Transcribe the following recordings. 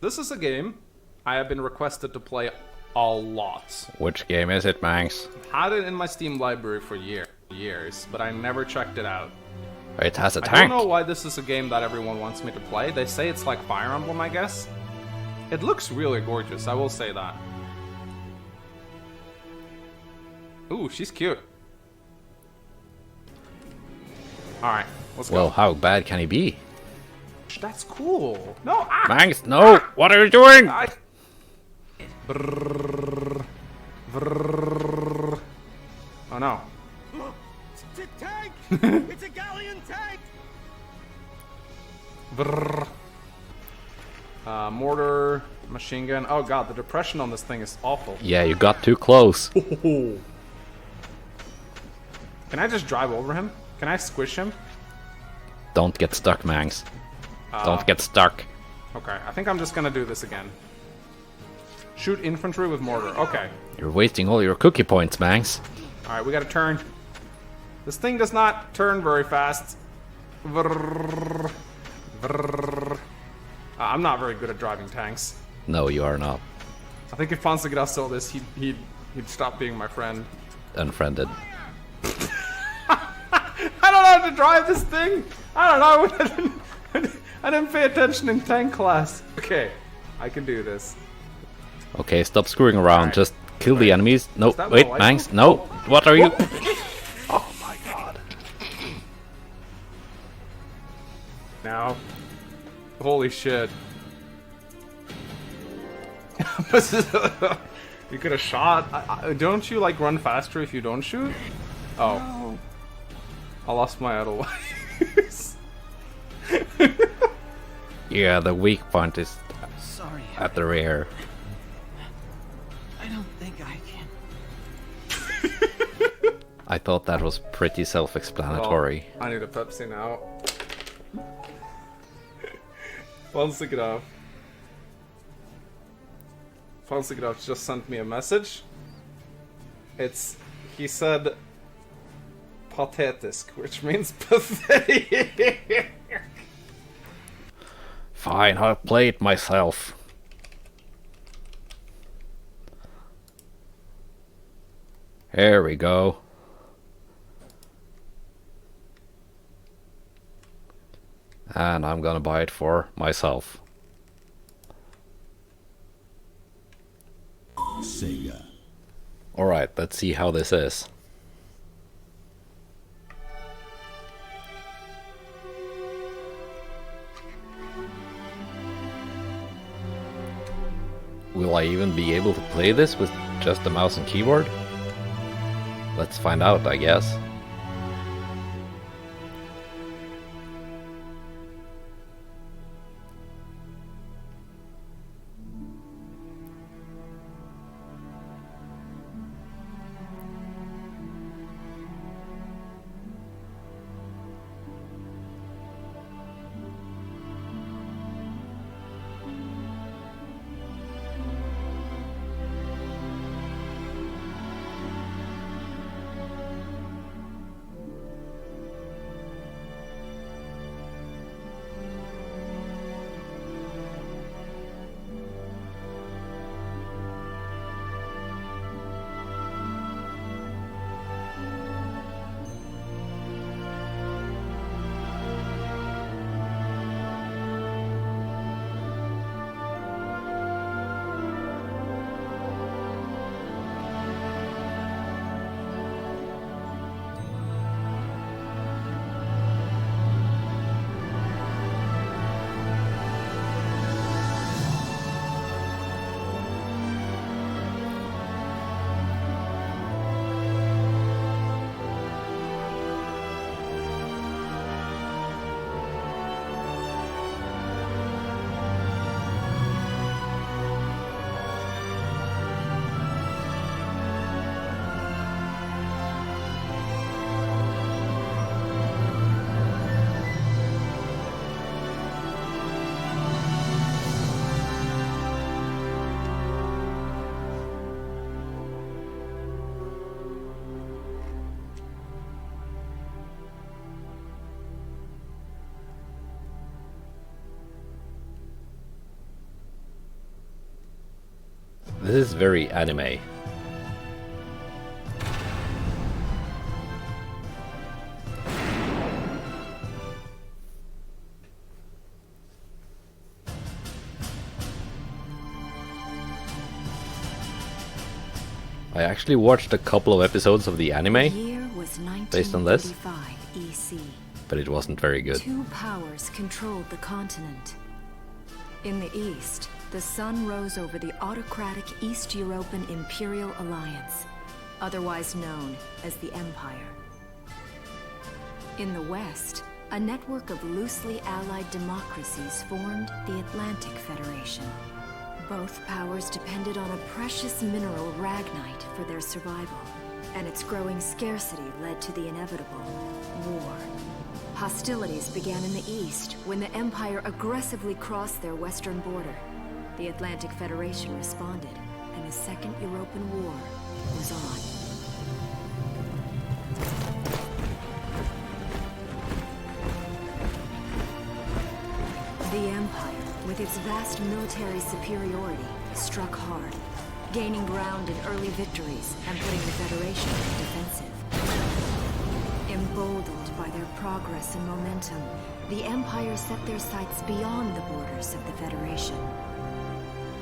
This is a game I have been requested to play a lot. Which game is it, Mangs? Had it in my Steam library for years, but I never checked it out. It has a I tank. don't know why this is a game that everyone wants me to play. They say it's like Fire Emblem, I guess. It looks really gorgeous, I will say that. Ooh, she's cute. Alright, let's go. Well, how bad can he be? That's cool. No, ah! Mangs, no! What are you doing? Brrrr. Brrrr. Oh no. It's a tank! It's a galleon tank! Brrrr. Mortar, machine gun. Oh god, the depression on this thing is awful. Yeah, you got too close. Can I just drive over him? Can I squish him? Don't get stuck, Mangs. Don't get stuck. Okay, I think I'm just gonna do this again. Shoot infantry with mortar. Okay. You're wasting all your cookie points, Mangs. Alright, we gotta turn. This thing does not turn very fast. Vrrr. Vrrr. I'm not very good at driving tanks. No, you are not. I think if Fonseca saw this, he'd stop being my friend. Unfriended. I don't know how to drive this thing. I don't know. I didn't pay attention in tank class. Okay, I can do this. Okay, stop screwing around. Alright. Just kill the enemies. No, that wait, my Mangs. license? No. What are you? Oh my god. Now. Holy shit. You could have shot. Don't you like run faster if you don't shoot? Oh. No. I lost my Edelweiss. Yeah, the weak point is Sorry, at the rear. I don't think I can. I thought that was pretty self-explanatory. Well, I need a Pepsi now. Fonseca just sent me a message. He said patetisk, which means pathetic. Fine, I'll play it myself. Here we go. And I'm gonna buy it for myself. Sega. Alright, let's see how this is. Will I even be able to play this with just a mouse and keyboard? Let's find out, I guess. This is very anime. I actually watched a couple of episodes of the anime Year was based on this, 1935 EC. but it wasn't very good. Two powers controlled the continent. In the east, the sun rose over the autocratic East European Imperial Alliance, otherwise known as the Empire. In the west, a network of loosely allied democracies formed the Atlantic Federation. Both powers depended on a precious mineral, ragnite, for their survival, and its growing scarcity led to the inevitable war. Hostilities began in the east when the Empire aggressively crossed their western border. The Atlantic Federation responded, and the Second European War was on. The Empire, with its vast military superiority, struck hard, gaining ground in early victories and putting the Federation on the defensive. Emboldened by their progress and momentum, the Empire set their sights beyond the borders of the Federation.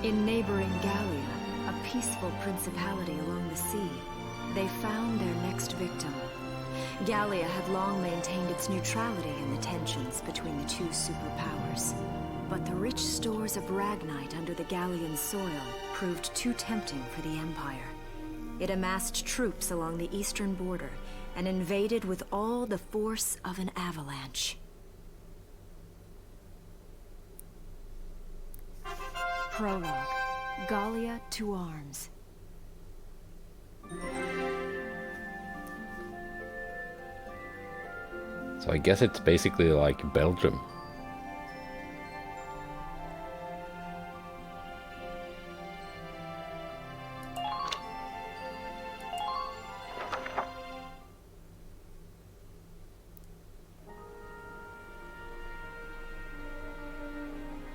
In neighboring Gallia, a peaceful principality along the sea, they found their next victim. Gallia had long maintained its neutrality in the tensions between the two superpowers. But the rich stores of ragnite under the Gallian soil proved too tempting for the Empire. It amassed troops along the eastern border and invaded with all the force of an avalanche. Prologue. Gallia to arms. So I guess it's basically like Belgium.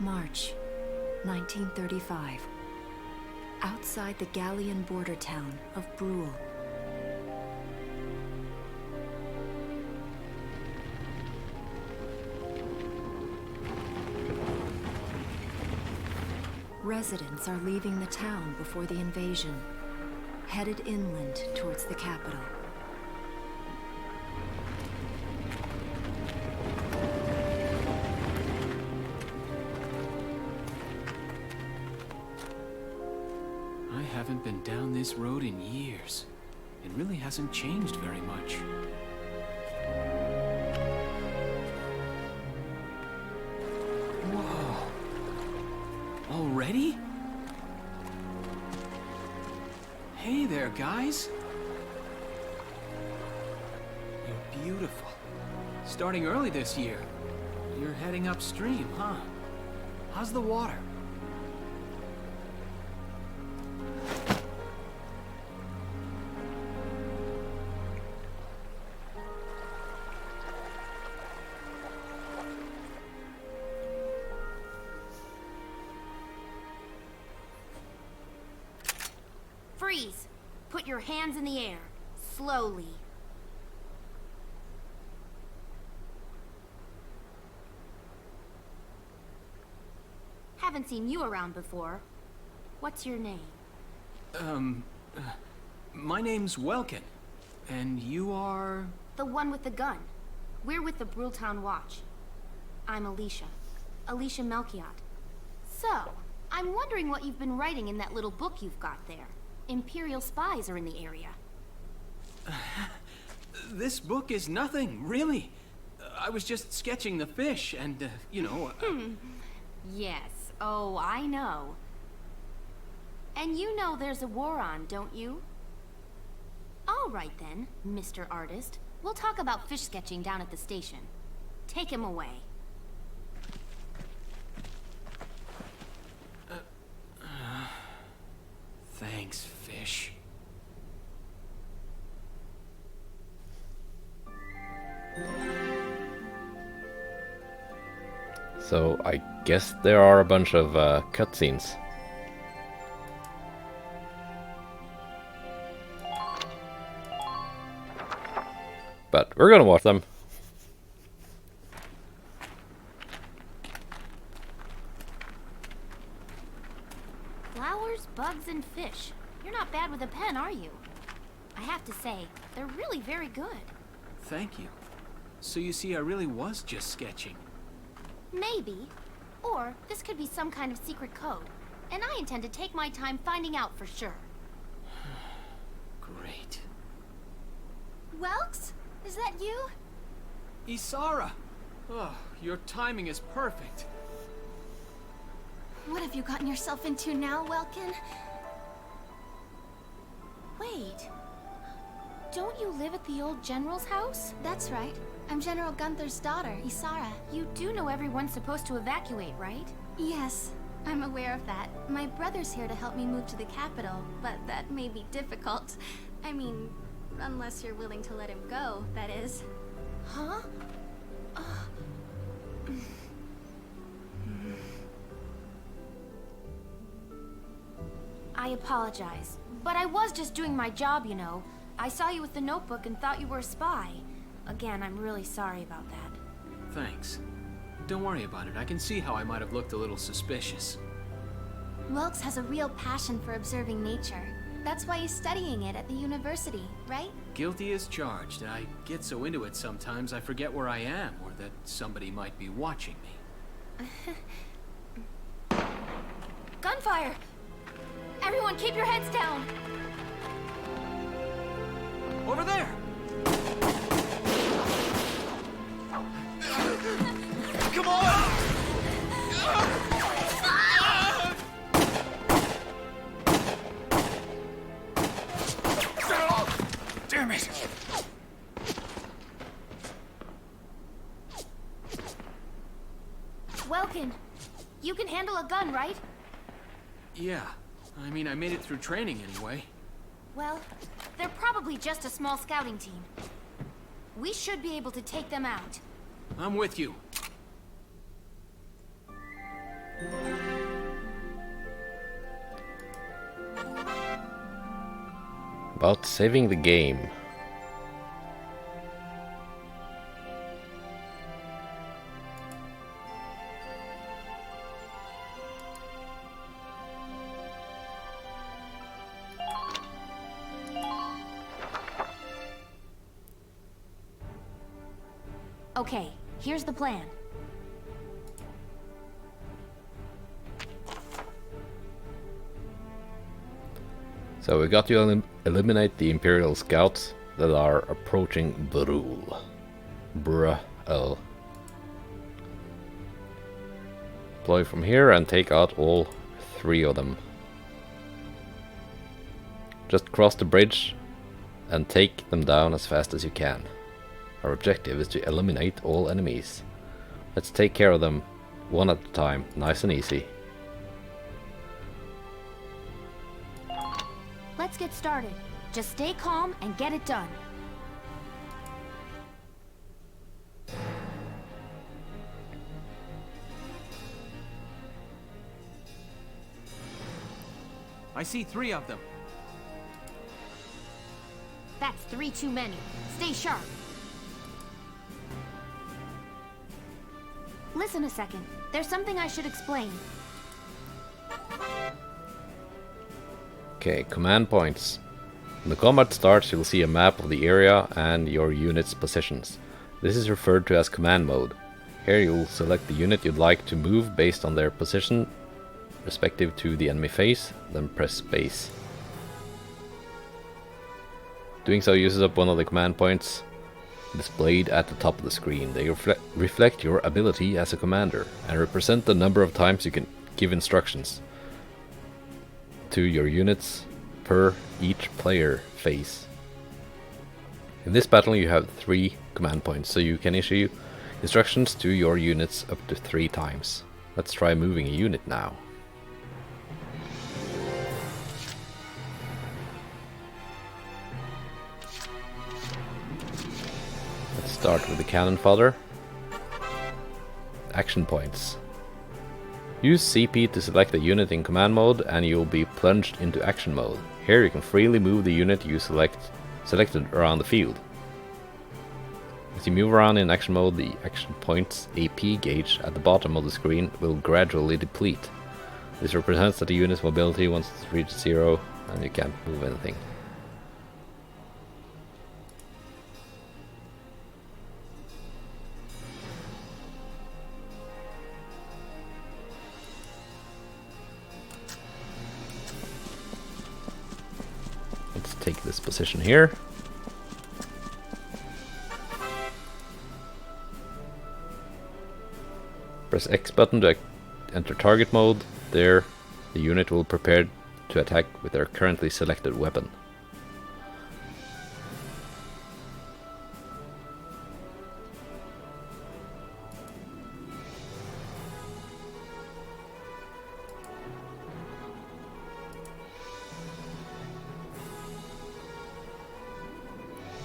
March 1935. Outside the Gallian border town of Bruhl. Residents are leaving the town before the invasion, headed inland towards the capital. I haven't been down this road in years. It really hasn't changed very much. Whoa. Already? Hey there, guys. You're beautiful. Starting early this year. You're heading upstream, huh? How's the water? Freeze! Put your hands in the air. Slowly. Haven't seen you around before. What's your name? My name's Welkin. And you are... The one with the gun. We're with the Bruhltown Watch. I'm Alicia. Alicia Melchiot. So, I'm wondering what you've been writing in that little book you've got there. Imperial spies are in the area. This book is nothing, really. I was just sketching the fish and, you know... Yes. Oh, I know. And you know there's a war on, don't you? All right then, Mr. Artist. We'll talk about fish sketching down at the station. Take him away. Thanks, fish. So I guess there are a bunch of cutscenes. but we're gonna watch them. Flowers, bugs, and fish. You're not bad with a pen, are you? I have to say, they're really very good. Thank you. So you see, I really was just sketching. Maybe. Or this could be some kind of secret code. And I intend to take my time finding out for sure. Great. Welks? Is that you? Isara! Oh, your timing is perfect. What have you gotten yourself into now, Welkin? Wait. Don't you live at the old general's house? That's right. I'm General Gunther's daughter, Isara. You do know everyone's supposed to evacuate, right? Yes, I'm aware of that. My brother's here to help me move to the capital, but that may be difficult. I mean, unless you're willing to let him go, that is. Huh? I apologize, but I was just doing my job, you know. I saw you with the notebook and thought you were a spy. Again, I'm really sorry about that. Thanks. Don't worry about it. I can see how I might have looked a little suspicious. Welks has a real passion for observing nature. That's why he's studying it at the university, right? Guilty as charged. I get so into it sometimes I forget where I am or that somebody might be watching me. Gunfire! Everyone keep your heads down! Over there! Come on! Damn it! Welkin, you can handle a gun, right? Yeah. I mean, I made it through training anyway. Well, they're probably just a small scouting team. We should be able to take them out. I'm with you. About saving the game. Okay, here's the plan. So we got to eliminate the Imperial scouts that are approaching Bruhl. Bruhl. Deploy from here and take out all 3 of them. Just cross the bridge and take them down as fast as you can. Our objective is to eliminate all enemies. Let's take care of them one at a time, nice and easy. Let's get started. Just stay calm and get it done. I see 3 of them. That's 3 too many. Stay sharp. Listen a second. There's something I should explain. Okay, command points. When the combat starts, you'll see a map of the area and your unit's positions. This is referred to as command mode. Here you'll select the unit you'd like to move based on their position respective to the enemy face, then press space. Doing so uses up one of the command points displayed at the top of the screen. They reflect your ability as a commander and represent the number of times you can give instructions to your units per each player phase. In this battle you have 3 command points, so you can issue instructions to your units up to 3 times. Let's try moving a unit now. Let's start with the cannon fodder. Action points. Use CP to select a unit in command mode and you'll be plunged into action mode. Here you can freely move the unit you selected around the field. As you move around in action mode, the action point's AP gauge at the bottom of the screen will gradually deplete. This represents that the unit's mobility once it's reached 0 and you can't move anything. Let's take this position here. Press X button to enter target mode. There, the unit will prepare to attack with their currently selected weapon.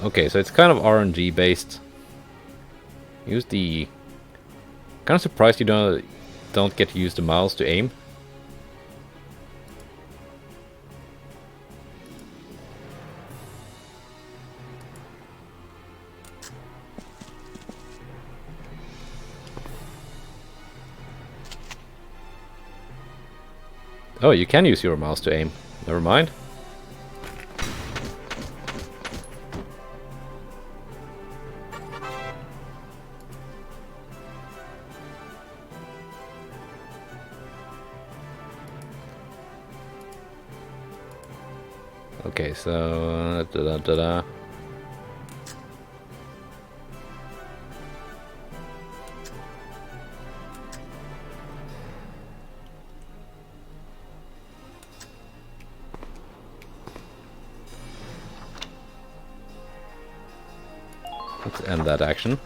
Okay, so it's kind of RNG based. Use the... Kind of surprised you don't get to use the mouse to aim. Oh, you can use your mouse to aim. Never mind. Okay, so let's end that action.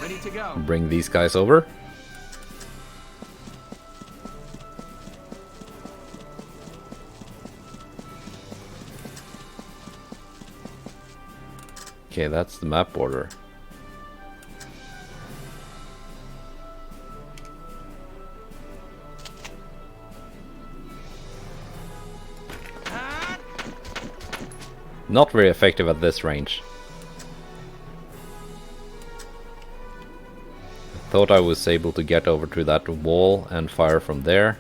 Ready to go. Bring these guys over. Okay, that's the map border. Not very effective at this range. I thought I was able to get over to that wall and fire from there,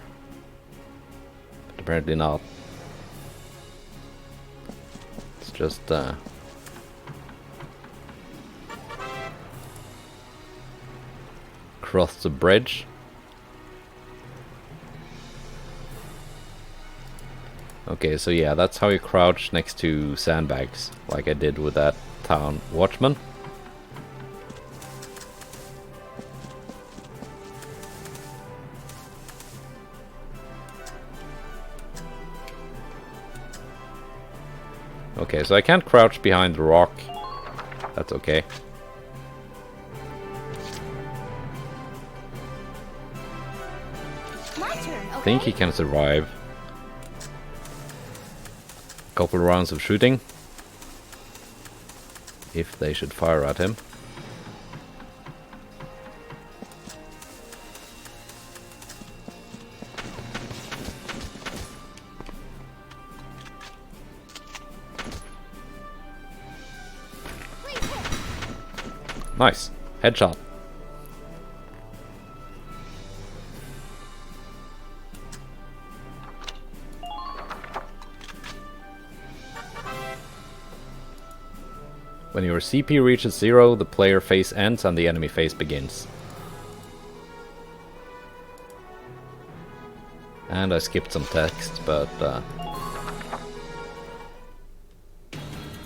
but apparently not. It's just cross the bridge. Okay, so yeah, that's how you crouch next to sandbags, like I did with that town watchman. Okay, so I can't crouch behind the rock. That's okay. My turn, I think he can survive. Couple rounds of shooting, if they should fire at him. Nice headshot. When your CP reaches 0, the player phase ends and the enemy phase begins. And I skipped some text, but...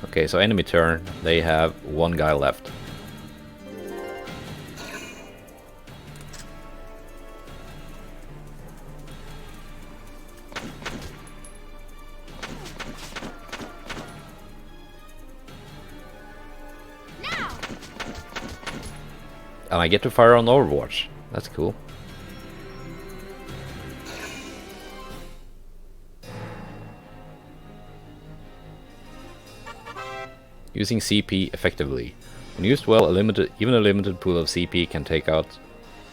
Okay, so enemy turn. They have one guy left. And I get to fire on Overwatch. That's cool. Using CP effectively. When used well, even a limited pool of CP can take out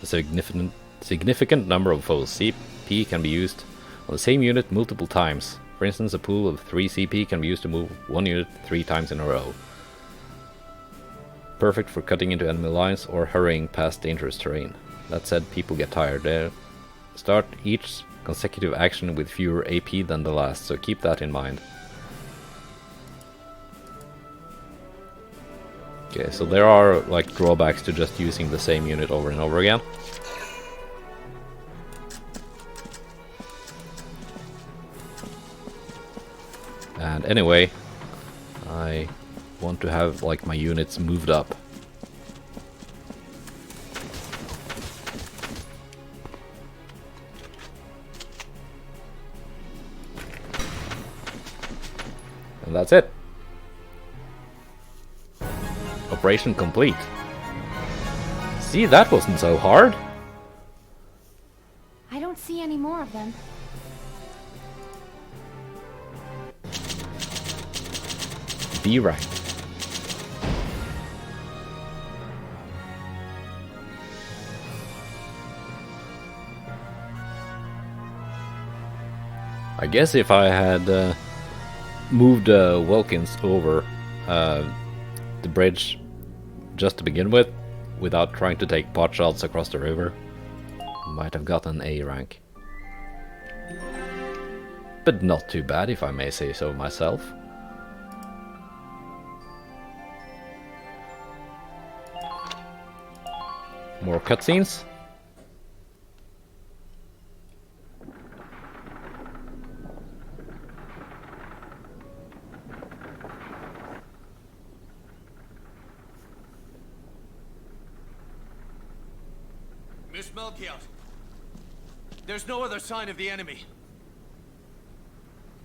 a significant number of foes. CP can be used on the same unit multiple times For instance, a pool of 3 CP can be used to move 1 unit 3 times in a row. Perfect for cutting into enemy lines or hurrying past dangerous terrain. That said, people get tired. They start each consecutive action with fewer AP than the last, so keep that in mind. Okay, so there are like drawbacks to just using the same unit over and over again. And anyway, I want to have like my units moved up. And that's it. Operation complete. See, that wasn't so hard. I don't see any more of them. B rank. I guess if I had moved Wilkins over the bridge just to begin with, without trying to take pot shots across the river, might have gotten A rank. But not too bad, if I may say so myself. More cutscenes. Miss Melchior, there's no other sign of the enemy.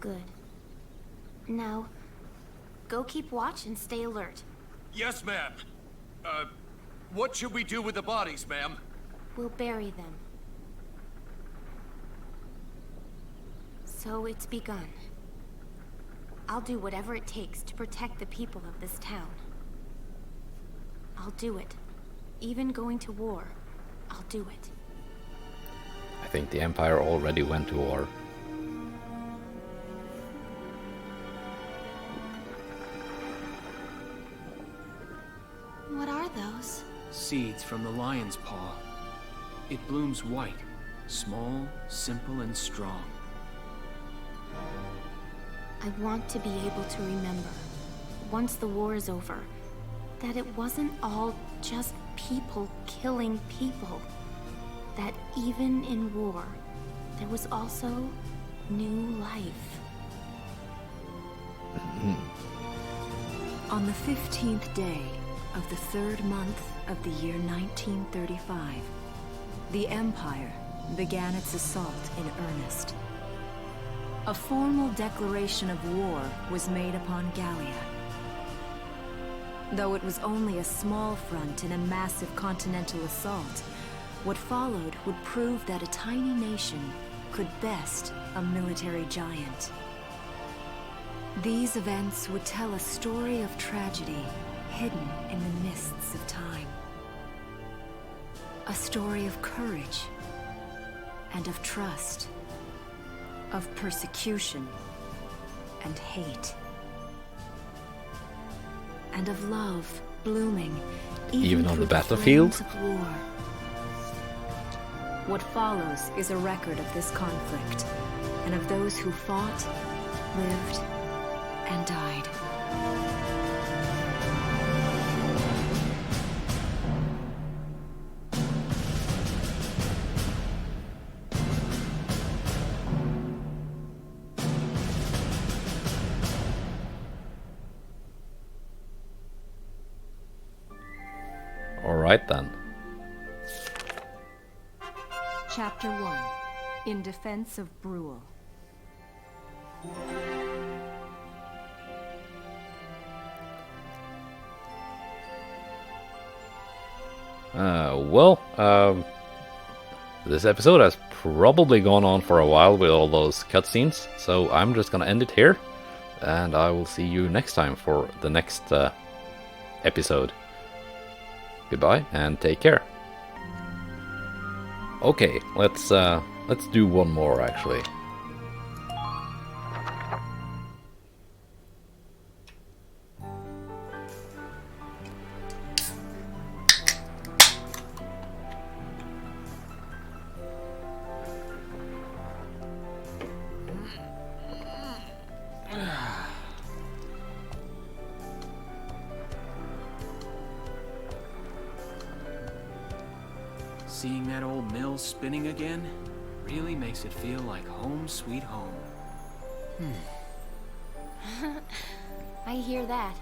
Good. Now, go keep watch and stay alert. Yes, ma'am. What should we do with the bodies, ma'am? We'll bury them. So it's begun. I'll do whatever it takes to protect the people of this town. I'll do it. Even going to war, I'll do it. I think the Empire already went to war. What are those? Seeds from the lion's paw. It blooms white, small, simple, and strong. I want to be able to remember, once the war is over, that it wasn't all just people killing people. That even in war, there was also new life. On the 15th day of the 3rd month of the year 1935, the Empire began its assault in earnest. A formal declaration of war was made upon Gallia. Though it was only a small front in a massive continental assault, what followed would prove that a tiny nation could best a military giant. These events would tell a story of tragedy hidden in the mists of time. A story of courage and of trust, of persecution and hate, and of love blooming Even on through the battlefield? flames of war. What follows is a record of this conflict and of those who fought, lived, and died. Alright then. Chapter 1. In Defense of Bruhl. This episode has probably gone on for a while with all those cutscenes, so I'm just gonna end it here, and I will see you next time for the next episode. Goodbye and take care. Okay, let's do one more actually. Seeing that old mill spinning again really makes it feel like home sweet home. I hear that.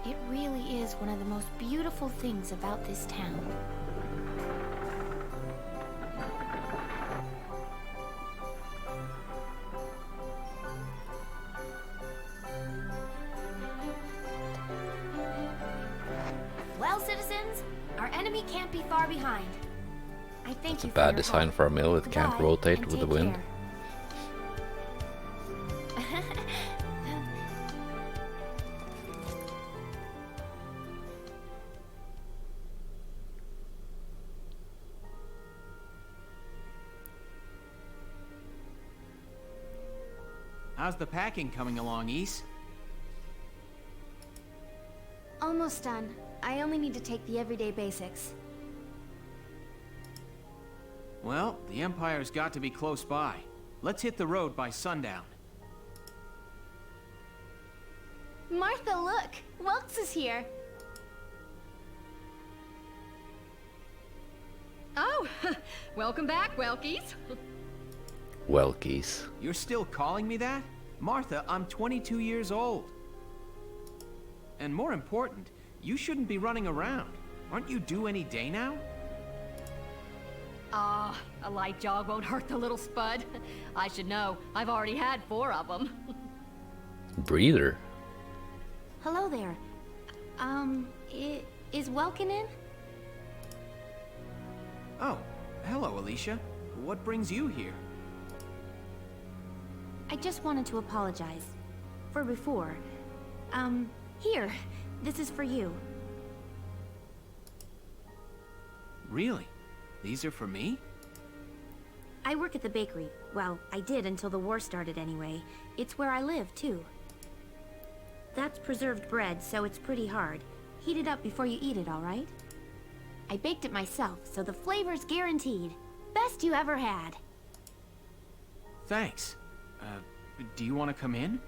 It really is one of the most beautiful things about this town. Well, citizens, our enemy can't be far behind. I thank It's a you for bad your design help. for a mill. It can't Goodbye, rotate and with the take wind. care. How's the packing coming along, Ys? Almost done. I only need to take the everyday basics. Well, the Empire's got to be close by. Let's hit the road by sundown. Martha, look! Welks is here! Oh, welcome back, Welkies. Welkies. You're still calling me that? Martha, I'm 22 years old. And more important, you shouldn't be running around. Aren't you due any day now? Ah, a light jog won't hurt the little spud. I should know. I've already had 4 of them. Breather. Hello there. Is Welkin in? Oh, hello, Alicia. What brings you here? I just wanted to apologize. For before. Here. This is for you. Really? These are for me? I work at the bakery. Well, I did until the war started anyway. It's where I live, too. That's preserved bread, so it's pretty hard. Heat it up before you eat it, all right? I baked it myself, so the flavor's guaranteed. Best you ever had. Thanks. Do you want to come in?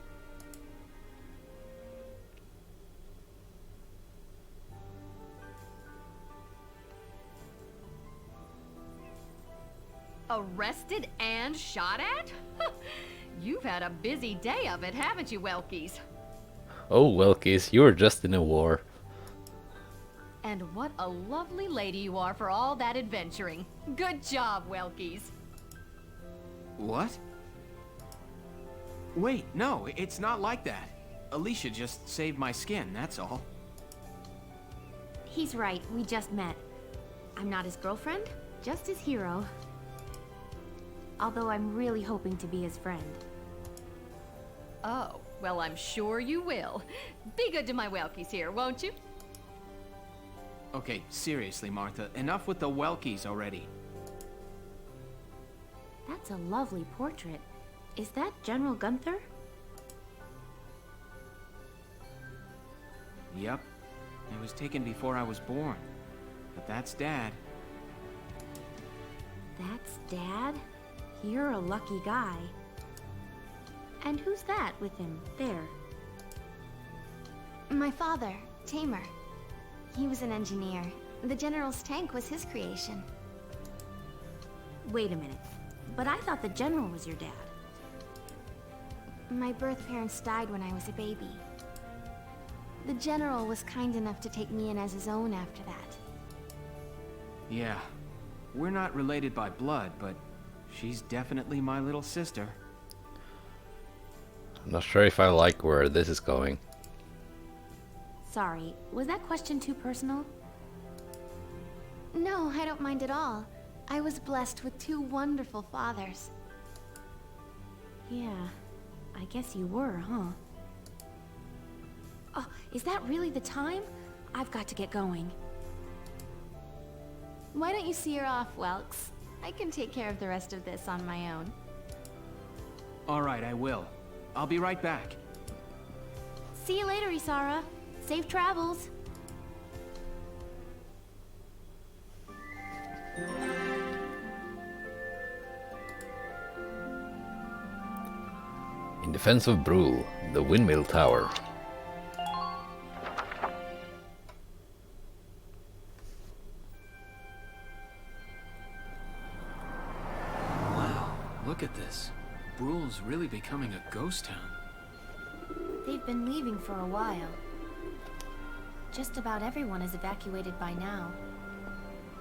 Arrested and shot at? You've had a busy day of it, haven't you, Welkies? Oh, Welkies, you were just in a war. And what a lovely lady you are for all that adventuring. Good job, Welkies. What? Wait, no, it's not like that. Alicia just saved my skin, that's all. He's right, we just met. I'm not his girlfriend, just his hero. Although I'm really hoping to be his friend. Oh, well, I'm sure you will. Be good to my Welkies here, won't you? Okay, seriously, Martha, enough with the Welkies already. That's a lovely portrait. Is that General Gunther? Yep. It was taken before I was born. But that's Dad. That's Dad? You're a lucky guy. And who's that with him, there? My father, Tamer. He was an engineer. The General's tank was his creation. Wait a minute. But I thought the General was your dad. My birth parents died when I was a baby. The General was kind enough to take me in as his own after that. Yeah. We're not related by blood, but she's definitely my little sister. I'm not sure if I like where this is going. Sorry, was that question too personal? No, I don't mind at all. I was blessed with 2 wonderful fathers. Yeah, I guess you were, huh? Oh, is that really the time? I've got to get going. Why don't you see her off, Welks? I can take care of the rest of this on my own. Alright, I will. I'll be right back. See you later, Isara. Safe travels. In defense of Bruhl, the windmill tower. look at this. Bruhl's really becoming a ghost town. They've been leaving for a while. Just about everyone is evacuated by now.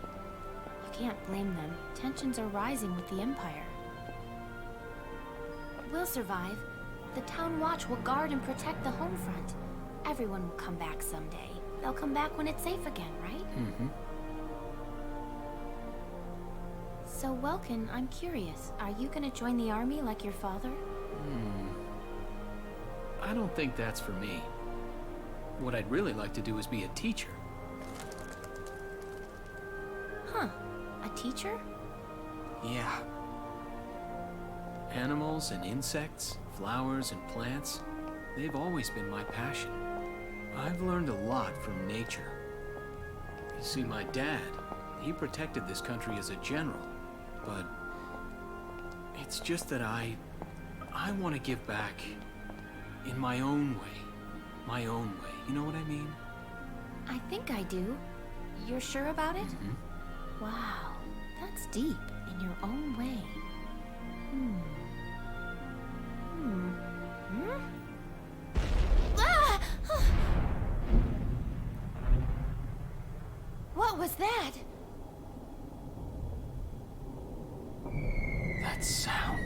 You can't blame them. Tensions are rising with the Empire. We'll survive. The Town Watch will guard and protect the home front. Everyone will come back someday. They'll come back when it's safe again, right? Mm-hmm. So, Welkin, I'm curious. Are you gonna join the army like your father? I don't think that's for me. What I'd really like to do is be a teacher. Huh. A teacher? Yeah. Animals and insects, flowers and plants, they've always been my passion. I've learned a lot from nature. You see, my dad, he protected this country as a general, but it's just that I want to give back in my own way. My own way. You know what I mean? I think I do. You're sure about it? Mm-hmm. Wow. That's deep. In your own way. Ah! What was that? That sound.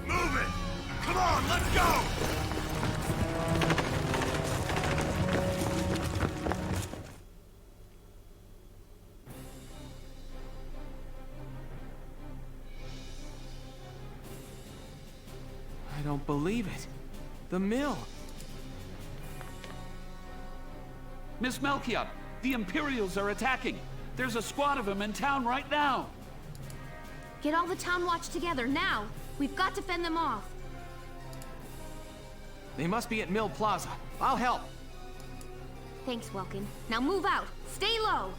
Move it! Come on, let's go! I don't believe it. The mill. Miss Melchior, the Imperials are attacking. There's a squad of them in town right now. Get all the Town Watch together, now! We've got to fend them off. They must be at Mill Plaza. I'll help. Thanks, Welkin. Now move out! Stay low!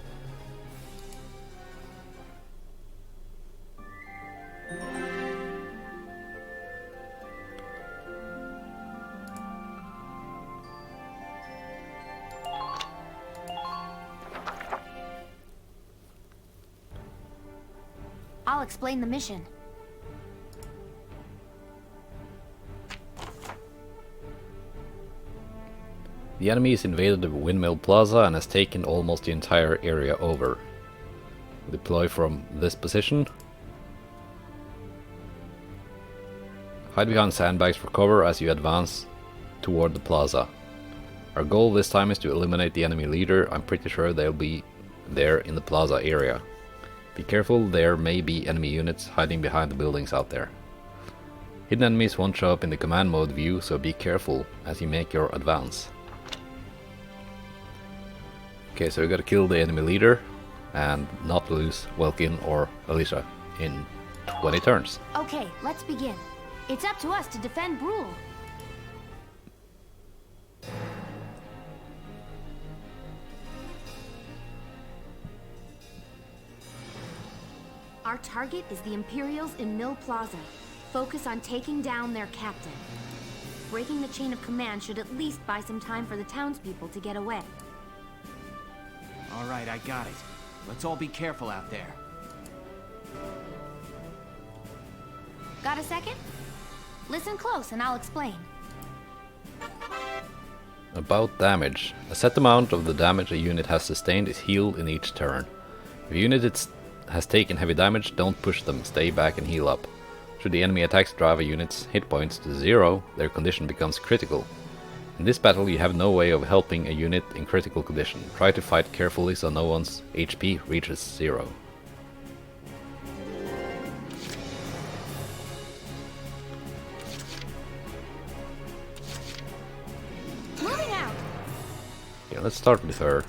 I'll explain the mission. The enemy has invaded the Windmill Plaza and has taken almost the entire area over. Deploy from this position. Hide behind sandbags for cover as you advance toward the plaza. Our goal this time is to eliminate the enemy leader. I'm pretty sure they'll be there in the plaza area. Be careful, there may be enemy units hiding behind the buildings out there. Hidden enemies won't show up in the command mode view, so be careful as you make your advance. Okay, so we gotta kill the enemy leader and not lose Welkin or Alicia in 20 turns. Okay, let's begin. It's up to us to defend Bruhl. Our target is the Imperials in Mill Plaza. Focus on taking down their captain. Breaking the chain of command should at least buy some time for the townspeople to get away. All right, I got it. Let's all be careful out there. Got a second? Listen close and I'll explain. About damage. A set amount of the damage a unit has sustained is healed in each turn. If a unit has taken heavy damage, don't push them, stay back and heal up. Should the enemy attacks drive a unit's hit points to 0, their condition becomes critical. In this battle you have no way of helping a unit in critical condition. Try to fight carefully so no one's HP reaches 0. Moving out! Okay, let's start with her.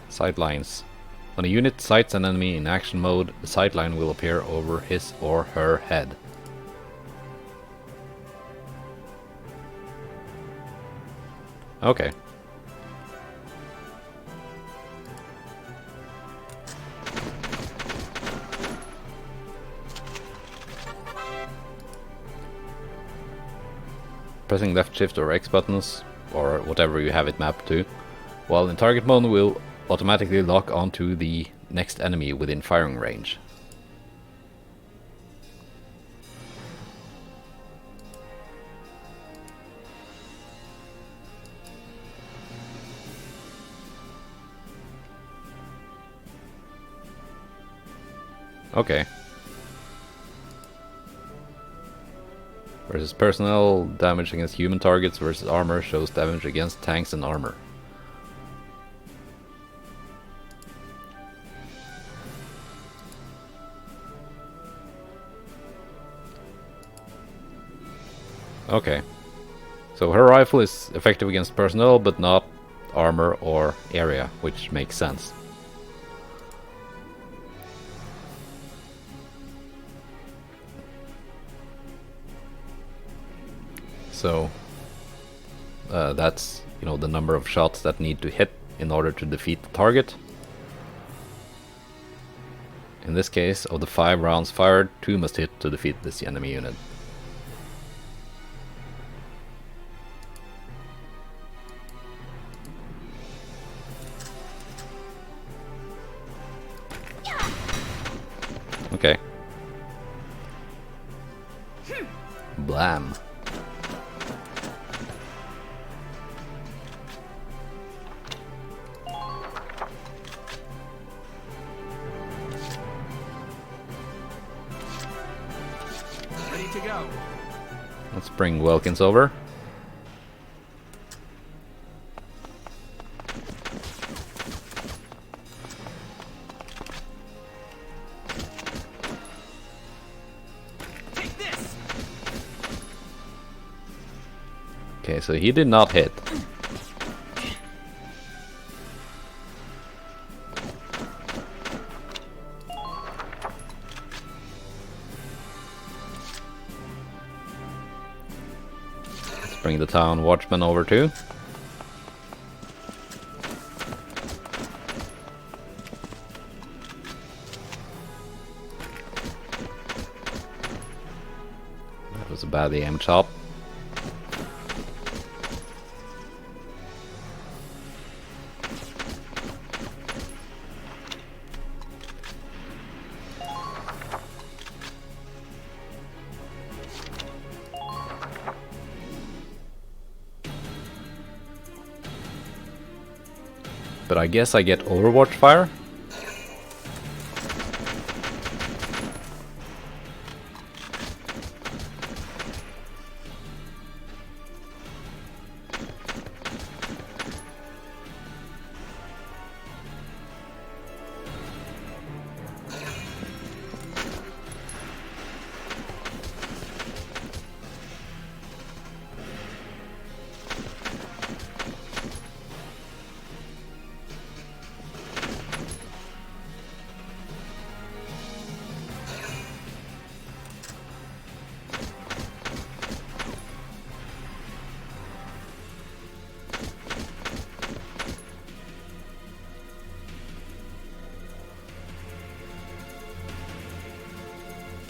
Sidelines. When a unit sights an enemy in action mode, the sight line will appear over his or her head. Okay. Pressing left shift or X buttons, or whatever you have it mapped to, while in target mode will automatically lock onto the next enemy within firing range. Okay. Versus personnel, damage against human targets versus armor shows damage against tanks and armor. Okay. So her rifle is effective against personnel, but not armor or area, which makes sense. So that's, you know, the number of shots that need to hit in order to defeat the target. In this case, of the 5 rounds fired, 2 must hit to defeat this enemy unit. Okay. Blam. Ready to go. Let's bring Wilkins over. Take this. Okay, so he did not hit. Let's bring the town watchman over too. That was a bad aim chop. But I guess I get Overwatch fire.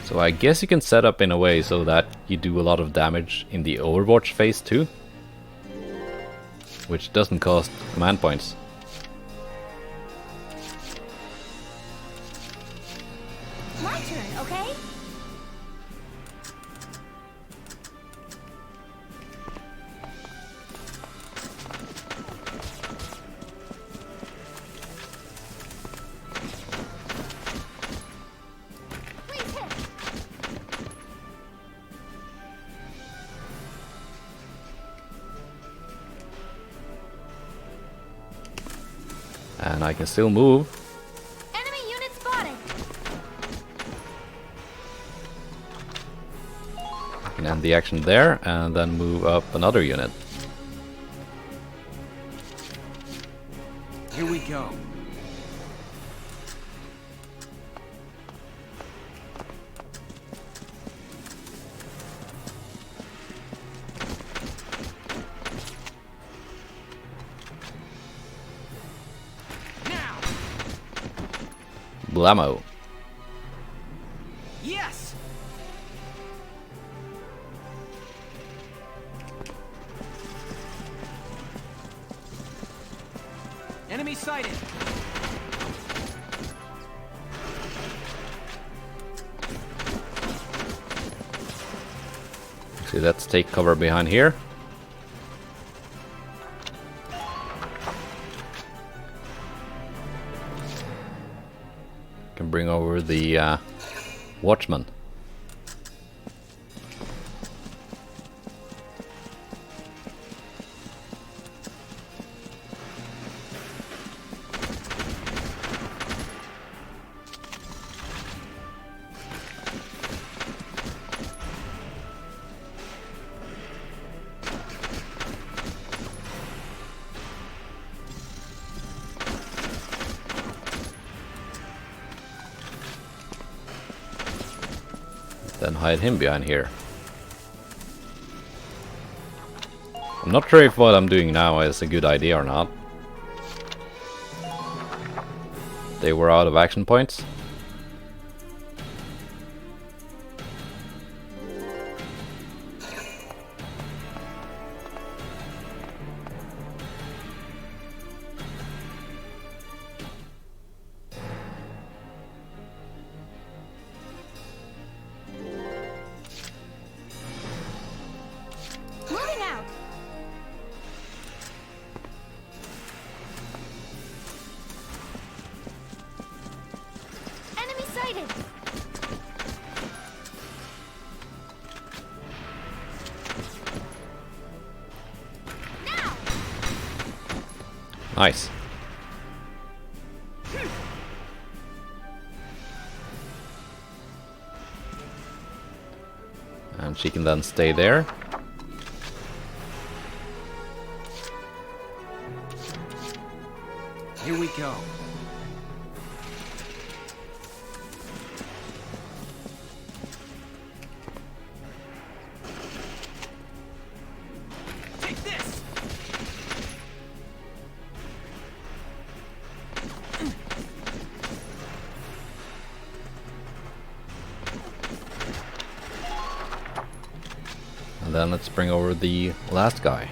So I guess you can set up in a way so that you do a lot of damage in the Overwatch phase too, which doesn't cost command points. My turn, okay? Please hit. And I can still move. Enemy unit spotted. I can end the action there and then move up another unit. Here we go. little ammo. Yes! Enemy sighted! Actually, let's take cover behind here. Can bring over the watchman. Then hide him behind here. I'm not sure if what I'm doing now is a good idea or not. They were out of action points. Moving out. Enemy sighted. Now. Nice. And she can then stay there. Here we go. Take this! And then let's bring over the last guy.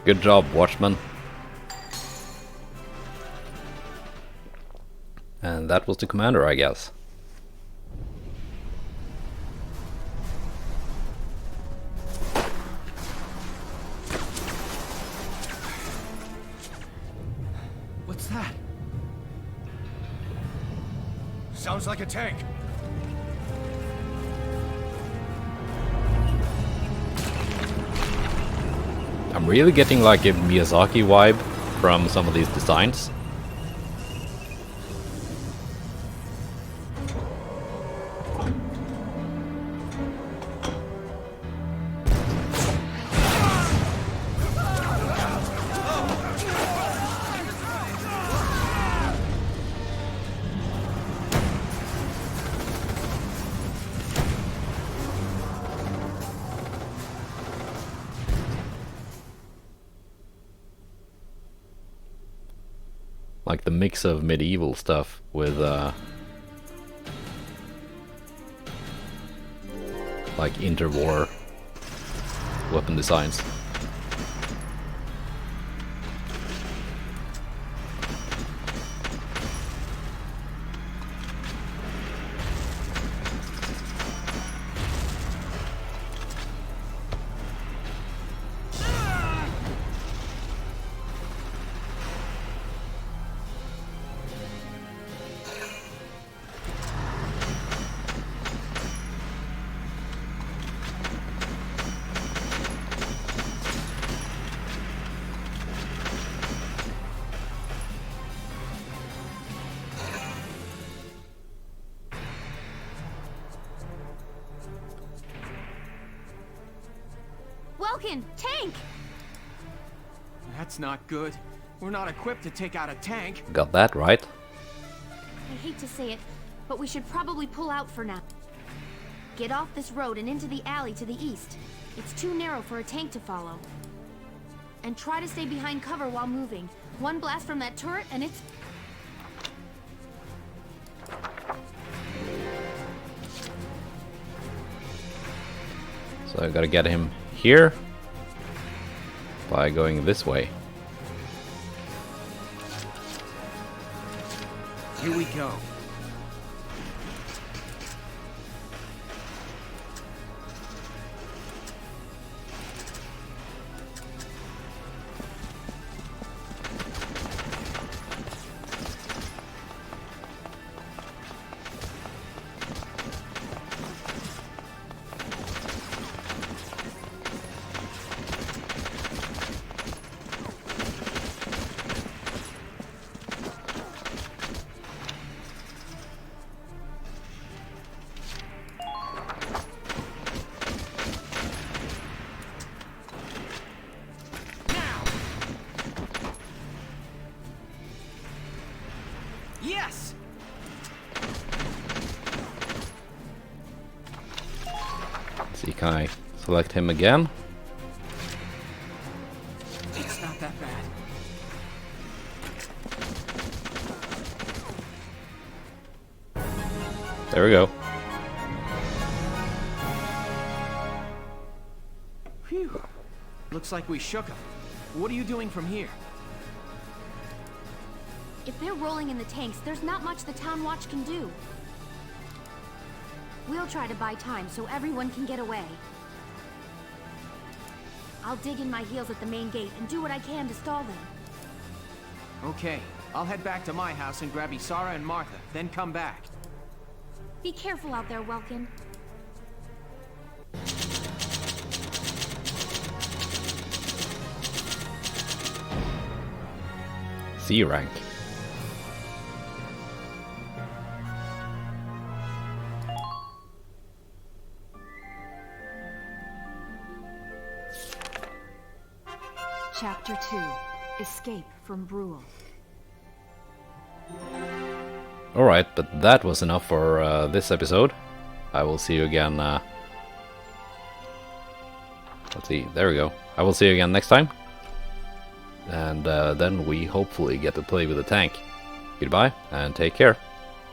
Good job, Watchman. And that was the commander, I guess. What's that? Sounds like a tank. I'm really getting like a Miyazaki vibe from some of these designs. Like the mix of medieval stuff with like interwar weapon designs. Welkin, tank! That's not good. We're not equipped to take out a tank. Got that right. I hate to say it, but we should probably pull out for now. Get off this road and into the alley to the east. It's too narrow for a tank to follow. And try to stay behind cover while moving. One blast from that turret and it's... So I gotta get him here by going this way. Here we go. Yes! Let's see, can I select him again? It's not that bad. There we go. Phew. Looks like we shook them. What are you doing from here? If they're rolling in the tanks, there's not much the town watch can do. We'll try to buy time so everyone can get away. I'll dig in my heels at the main gate and do what I can to stall them. Okay, I'll head back to my house and grab Isara and Martha, then come back. Be careful out there, Welkin. C rank. Chapter 2. Escape from Bruhl. Alright, but that was enough for this episode. I will see you again. Let's see, there we go. I will see you again next time. And then we hopefully get to play with the tank. Goodbye, and take care.